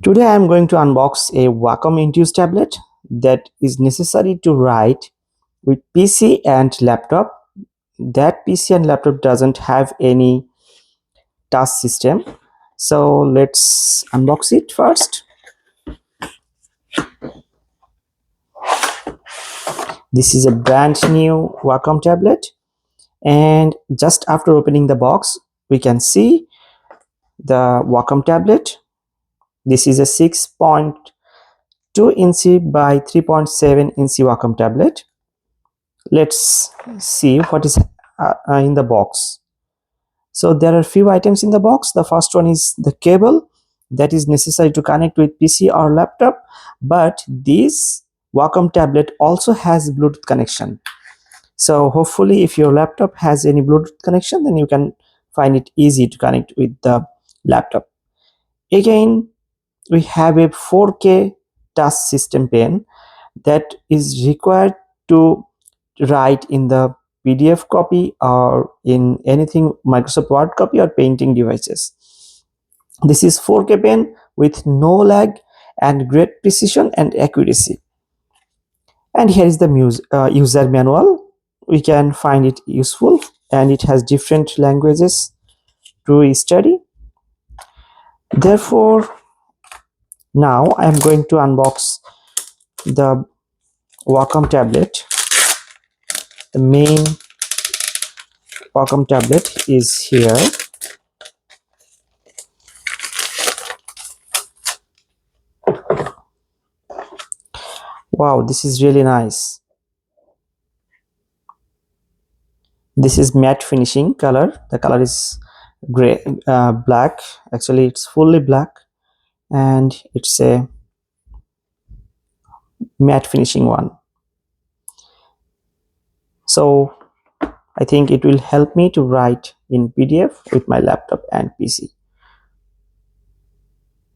Today I am going to unbox a Wacom Intuos tablet that is necessary to write with PC and laptop. That PC and laptop doesn't have any touch system. So let's unbox it first. This is a brand new Wacom tablet, and just after opening the box we can see the Wacom tablet. This is a 6.2 inch by 3.7 inch Wacom tablet. Let's see what is in the box. So there are few items in the box. The first one is the cable that is necessary to connect with PC or laptop, but this Wacom tablet also has Bluetooth connection. So hopefully if your laptop has any Bluetooth connection, then you can find it easy to connect with the laptop. Again, we have a 4K touch system pen that is required to write in the PDF copy or in anything Microsoft Word copy or painting devices. This is 4K pen with no lag and great precision and accuracy. And here is the user manual. We can find it useful, and it has different languages to study. Therefore, now I am going to unbox the Wacom tablet. The main Wacom tablet is here. Wow, this is really nice. This is matte finishing color. The color is gray, black. Actually, it's fully black, and it's a matte finishing one. So I think it will help me to write in PDF with my laptop and PC.